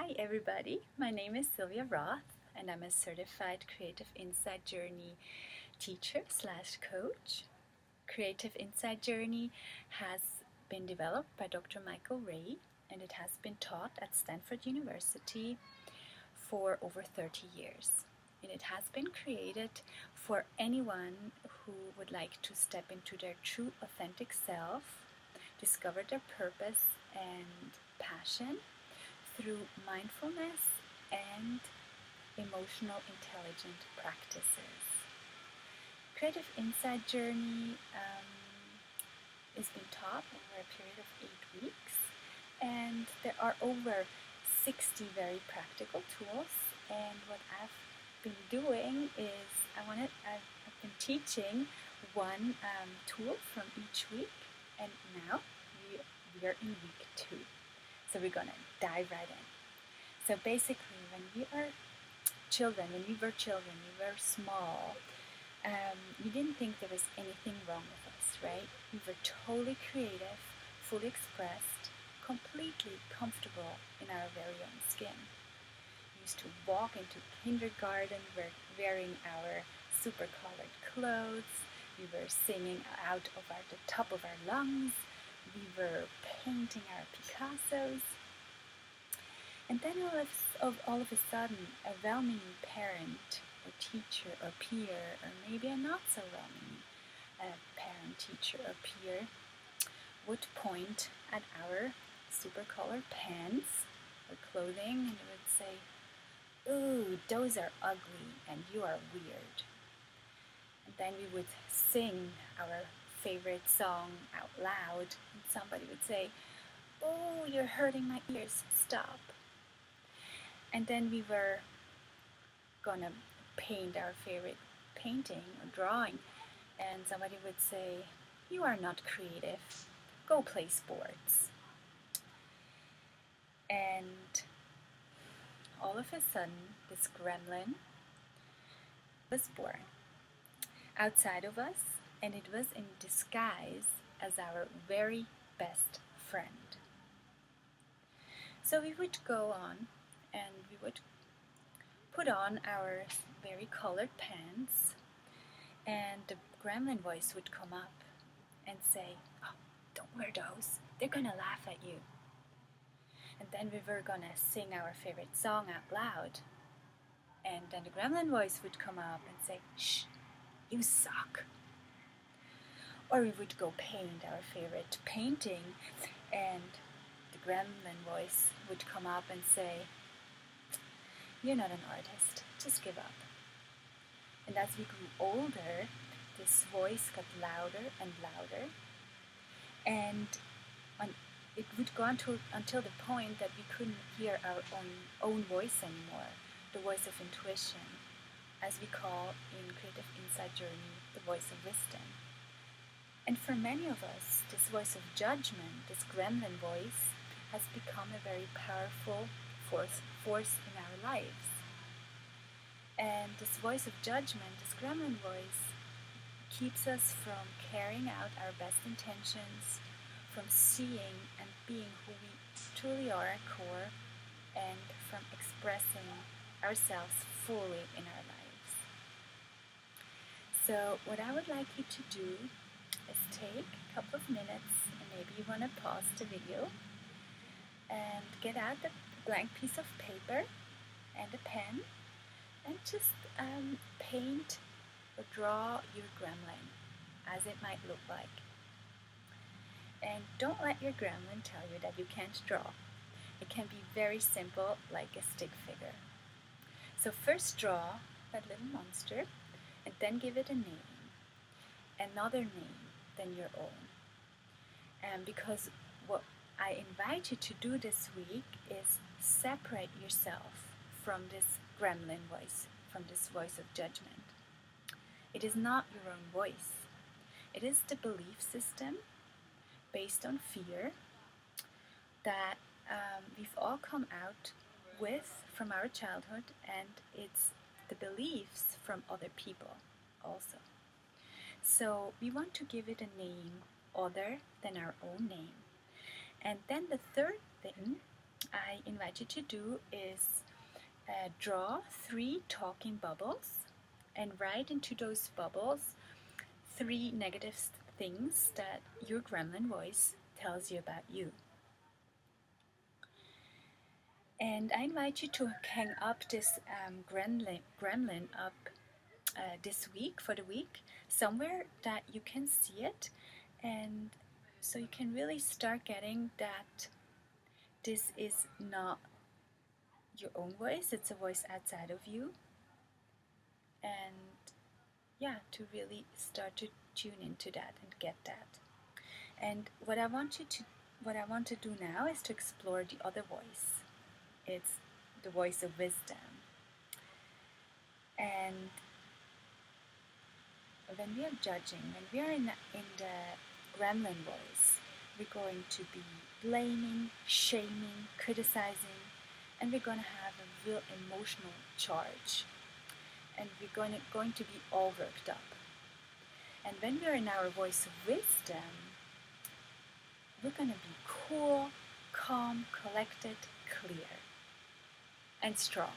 Hi everybody, my name is Sylvia Roth and I'm a certified Creative Insight Journey teacher slash coach. Creative Insight Journey has been developed by Dr. Michael Ray and it has been taught at Stanford University for over 30 years. And it has been created for anyone who would like to step into their true authentic self, discover their purpose and passion through mindfulness and emotional intelligent practices. Creative Insight Journey is being taught over a period of 8 weeks, and there are over 60 very practical tools. And what I've been doing is I've been teaching one tool from each week, and now we are in week 2. So we're gonna dive right in. So basically, when we were children, we were small, we didn't think there was anything wrong with us, right? We were totally creative, fully expressed, completely comfortable in our very own skin. We used to walk into kindergarten wearing our super colored clothes. We were singing out of the top of our lungs. We were painting our Picassos. And then all of a sudden, a well-meaning parent or teacher or peer, or maybe a not so well-meaning parent, teacher, or peer would point at our super colored pants or clothing and would say, "Ooh, those are ugly and you are weird." And then we would sing our favorite song out loud and somebody would say, "Oh, you're hurting my ears, stop." And then we were gonna paint our favorite painting or drawing and somebody would say, "You are not creative, go play sports." And all of a sudden this gremlin was born outside of us, and it was in disguise as our very best friend. So we would go on and we would put on our very colored pants, and the gremlin voice would come up and say, "Oh, don't wear those, they're gonna laugh at you." And then we were gonna sing our favorite song out loud, and then the gremlin voice would come up and say, "Shh, you suck." Or we would go paint our favorite painting, and the gremlin voice would come up and say, "You're not an artist, just give up." And as we grew older, this voice got louder and louder, and it would go until the point that we couldn't hear our own voice anymore, the voice of intuition, as we call in Creative Insight Journey the voice of wisdom. And for many of us, this voice of judgment, this gremlin voice, has become a very powerful force in our lives. And this voice of judgment, this gremlin voice, keeps us from carrying out our best intentions, from seeing and being who we truly are at core, and from expressing ourselves fully in our lives. So what I would like you to do is take a couple of minutes, and maybe you want to pause the video and get out the blank piece of paper and a pen and just paint or draw your gremlin as it might look like. And don't let your gremlin tell you that you can't draw. It can be very simple, like a stick figure. So first draw that little monster and then give it a name, another name than your own. And because what I invite you to do this week is separate yourself from this gremlin voice, from this voice of judgment. It is not your own voice. It is the belief system based on fear that we've all come out with from our childhood, and it's the beliefs from other people also. So we want to give it a name other than our own name. And then the third thing I invite you to do is draw 3 talking bubbles and write into those bubbles 3 negative things that your gremlin voice tells you about you. And I invite you to hang up this gremlin up this week, for the week, somewhere that you can see it, and so you can really start getting that this is not your own voice, it's a voice outside of you. And yeah, to really start to tune into that and get that. And what I want to do now is to explore the other voice. It's the voice of wisdom. And when we are judging, when we are in the gremlin voice, we're going to be blaming, shaming, criticizing, and we're going to have a real emotional charge. And we're going to be all worked up. And when we're in our voice of wisdom, we're going to be cool, calm, collected, clear, and strong.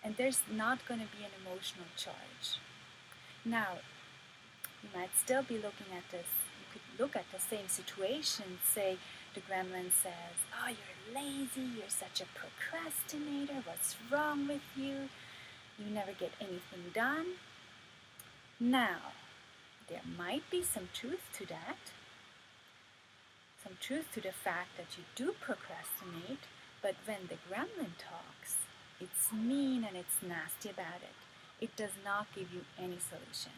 And there's not going to be an emotional charge. Now, you might still be looking at this. You could look at the same situation. Say the gremlin says, "Oh, you're lazy, you're such a procrastinator, what's wrong with you? You never get anything done." Now, there might be some truth to that. Some truth to the fact that you do procrastinate, but when the gremlin talks, it's mean and it's nasty about it. It does not give you any solution.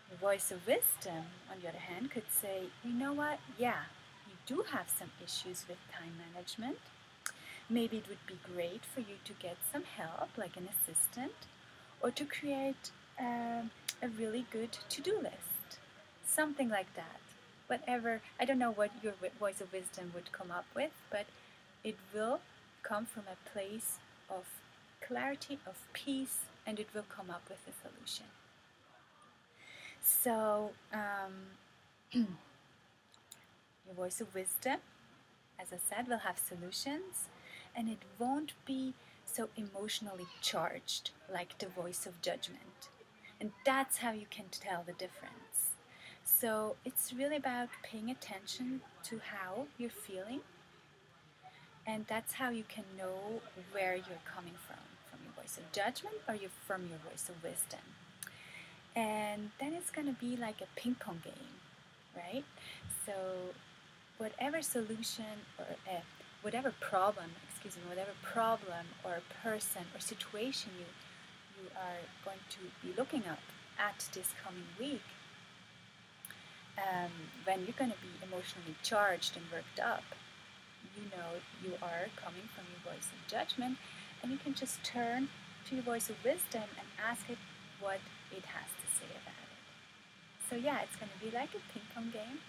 The voice of wisdom, on the other hand, could say, you know what, yeah, you do have some issues with time management. Maybe it would be great for you to get some help, like an assistant, or to create a really good to-do list. Something like that. Whatever, I don't know what your voice of wisdom would come up with, but it will come from a place of clarity, of peace, and it will come up with a solution. So, your voice of wisdom, as I said, will have solutions, and it won't be so emotionally charged like the voice of judgment. And that's how you can tell the difference. So it's really about paying attention to how you're feeling, and that's how you can know where you're coming from your voice of judgment or from your voice of wisdom. And then it's going to be like a ping pong game, right? So whatever solution or whatever problem or person or situation you are going to be looking at this coming week, when you're going to be emotionally charged and worked up, you know you are coming from your voice of judgment, and you can just turn to your voice of wisdom and ask it what it has to say about it. So yeah, it's going to be like a ping pong game.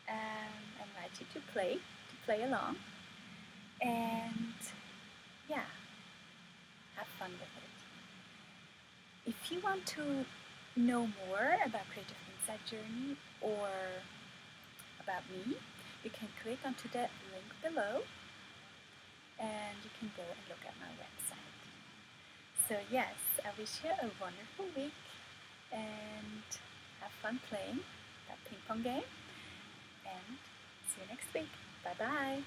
I invite you to play along, and yeah, have fun with it. If you want to know more about Creative Insight Journey or about me, you can click onto the link below and you can go and look at my website. So yes, I wish you a wonderful week and have fun playing that ping pong game, and see you next week. Bye bye.